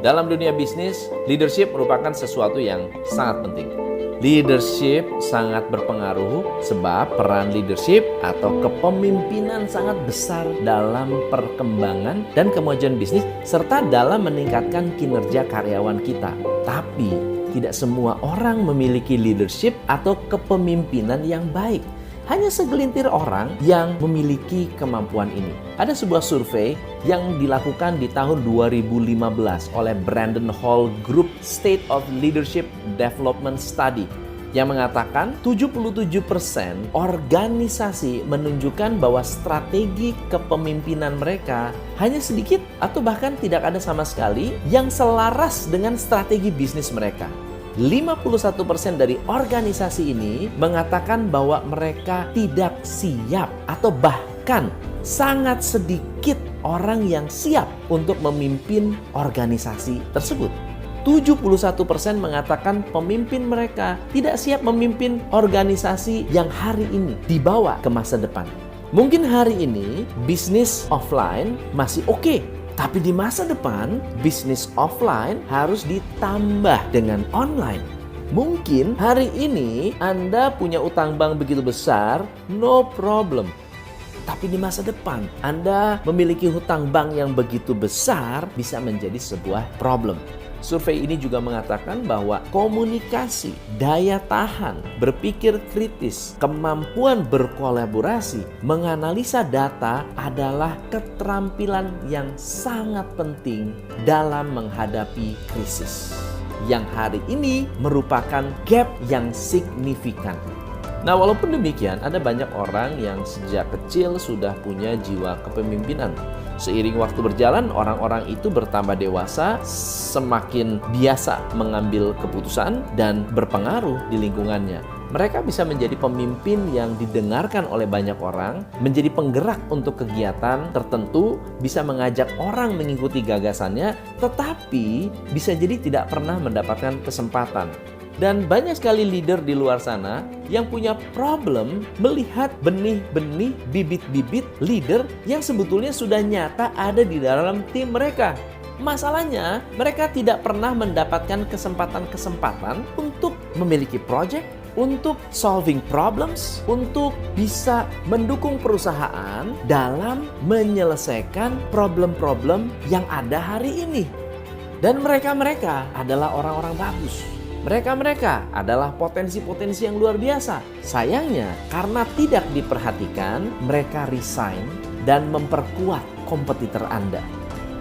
Dalam dunia bisnis, leadership merupakan sesuatu yang sangat penting. Leadership sangat berpengaruh sebab peran leadership atau kepemimpinan sangat besar dalam perkembangan dan kemajuan bisnis serta dalam meningkatkan kinerja karyawan kita. Tapi tidak semua orang memiliki leadership atau kepemimpinan yang baik. Hanya segelintir orang yang memiliki kemampuan ini. Ada sebuah survei yang dilakukan di tahun 2015 oleh Brandon Hall Group State of Leadership Development Study yang mengatakan 77% organisasi menunjukkan bahwa strategi kepemimpinan mereka hanya sedikit atau bahkan tidak ada sama sekali yang selaras dengan strategi bisnis mereka. 51% dari organisasi ini mengatakan bahwa mereka tidak siap atau bahkan sangat sedikit orang yang siap untuk memimpin organisasi tersebut. 71% mengatakan pemimpin mereka tidak siap memimpin organisasi yang hari ini dibawa ke masa depan. Mungkin hari ini bisnis offline masih oke. Tapi di masa depan, bisnis offline harus ditambah dengan online. Mungkin hari ini Anda punya utang bank begitu besar, no problem. Tapi di masa depan, Anda memiliki hutang bank yang begitu besar bisa menjadi sebuah problem. Survei ini juga mengatakan bahwa komunikasi, daya tahan, berpikir kritis, kemampuan berkolaborasi, menganalisa data adalah keterampilan yang sangat penting dalam menghadapi krisis. Yang hari ini merupakan gap yang signifikan. Nah, walaupun demikian, ada banyak orang yang sejak kecil sudah punya jiwa kepemimpinan. Seiring waktu berjalan, orang-orang itu bertambah dewasa, semakin biasa mengambil keputusan dan berpengaruh di lingkungannya. Mereka bisa menjadi pemimpin yang didengarkan oleh banyak orang, menjadi penggerak untuk kegiatan tertentu, bisa mengajak orang mengikuti gagasannya, tetapi bisa jadi tidak pernah mendapatkan kesempatan. Dan banyak sekali leader di luar sana yang punya problem melihat benih-benih, bibit-bibit leader yang sebetulnya sudah nyata ada di dalam tim mereka. Masalahnya, mereka tidak pernah mendapatkan kesempatan-kesempatan untuk memiliki project, untuk solving problems, untuk bisa mendukung perusahaan dalam menyelesaikan problem-problem yang ada hari ini. Dan mereka-mereka adalah orang-orang bagus. Mereka-mereka adalah potensi-potensi yang luar biasa. Sayangnya, karena tidak diperhatikan, mereka resign dan memperkuat kompetitor Anda.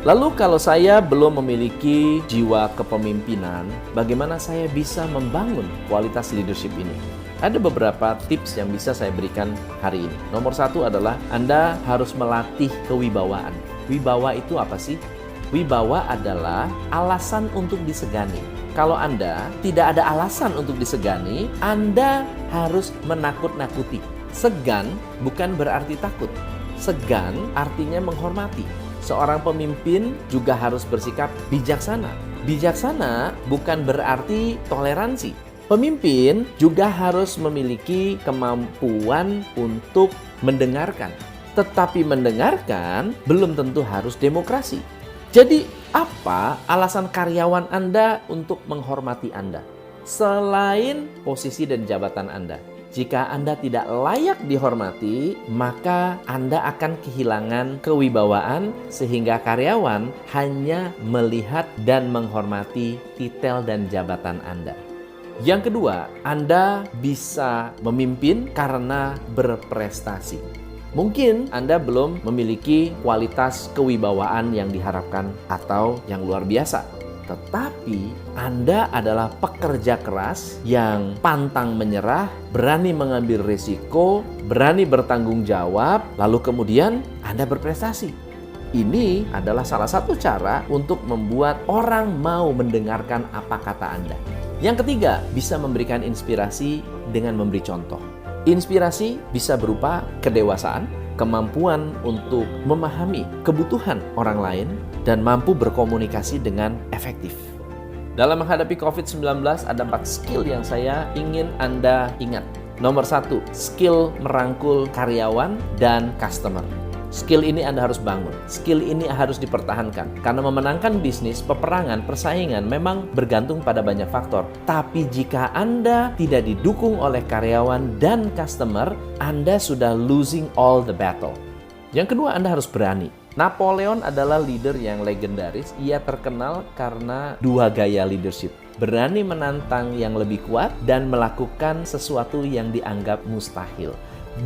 Lalu kalau saya belum memiliki jiwa kepemimpinan, bagaimana saya bisa membangun kualitas leadership ini? Ada beberapa tips yang bisa saya berikan hari ini. Nomor satu adalah Anda harus melatih kewibawaan. Wibawa itu apa sih? Wibawa adalah alasan untuk disegani. Kalau Anda tidak ada alasan untuk disegani, Anda harus menakut-nakuti. Segan bukan berarti takut. Segan artinya menghormati. Seorang pemimpin juga harus bersikap bijaksana. Bijaksana bukan berarti toleransi. Pemimpin juga harus memiliki kemampuan untuk mendengarkan. Tetapi mendengarkan belum tentu harus demokrasi. Jadi, apa alasan karyawan Anda untuk menghormati Anda? Selain posisi dan jabatan Anda. Jika Anda tidak layak dihormati, maka Anda akan kehilangan kewibawaan sehingga karyawan hanya melihat dan menghormati titel dan jabatan Anda. Yang kedua, Anda bisa memimpin karena berprestasi. Mungkin Anda belum memiliki kualitas kewibawaan yang diharapkan atau yang luar biasa. Tetapi Anda adalah pekerja keras yang pantang menyerah, berani mengambil risiko, berani bertanggung jawab, lalu kemudian Anda berprestasi. Ini adalah salah satu cara untuk membuat orang mau mendengarkan apa kata Anda. Yang ketiga, bisa memberikan inspirasi dengan memberi contoh. Inspirasi bisa berupa kedewasaan, kemampuan untuk memahami kebutuhan orang lain, dan mampu berkomunikasi dengan efektif. Dalam menghadapi COVID-19 ada 4 skill yang saya ingin Anda ingat. Nomor 1, skill merangkul karyawan dan customer. Skill ini Anda harus bangun. Skill ini harus dipertahankan. Karena memenangkan bisnis, peperangan, persaingan memang bergantung pada banyak faktor. Tapi jika Anda tidak didukung oleh karyawan dan customer, Anda sudah losing all the battle. Yang kedua, Anda harus berani. Napoleon adalah leader yang legendaris. Ia terkenal karena dua gaya leadership. Berani menantang yang lebih kuat dan melakukan sesuatu yang dianggap mustahil.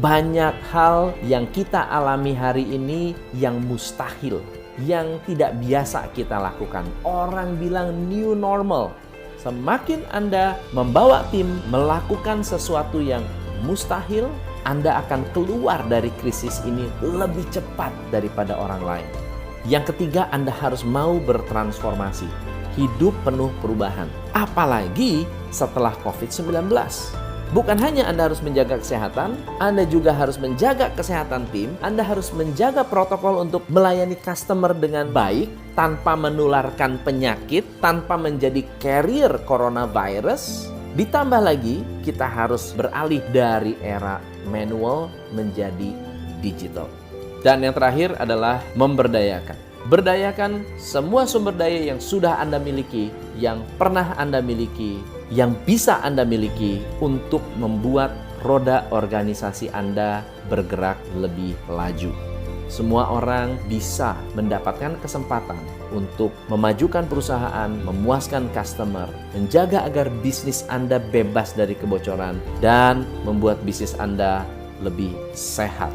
Banyak hal yang kita alami hari ini yang mustahil, yang tidak biasa kita lakukan. Orang bilang new normal. Semakin Anda membawa tim melakukan sesuatu yang mustahil, Anda akan keluar dari krisis ini lebih cepat daripada orang lain. Yang ketiga, Anda harus mau bertransformasi. Hidup penuh perubahan. Apalagi setelah COVID-19. Bukan hanya Anda harus menjaga kesehatan, Anda juga harus menjaga kesehatan tim, Anda harus menjaga protokol untuk melayani customer dengan baik, tanpa menularkan penyakit, tanpa menjadi carrier coronavirus. Ditambah lagi, kita harus beralih dari era manual menjadi digital. Dan yang terakhir adalah memberdayakan. Berdayakan semua sumber daya yang sudah Anda miliki, yang pernah Anda miliki, yang bisa Anda miliki untuk membuat roda organisasi Anda bergerak lebih laju. Semua orang bisa mendapatkan kesempatan untuk memajukan perusahaan, memuaskan customer, menjaga agar bisnis Anda bebas dari kebocoran, dan membuat bisnis Anda lebih sehat.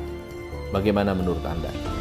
Bagaimana menurut Anda?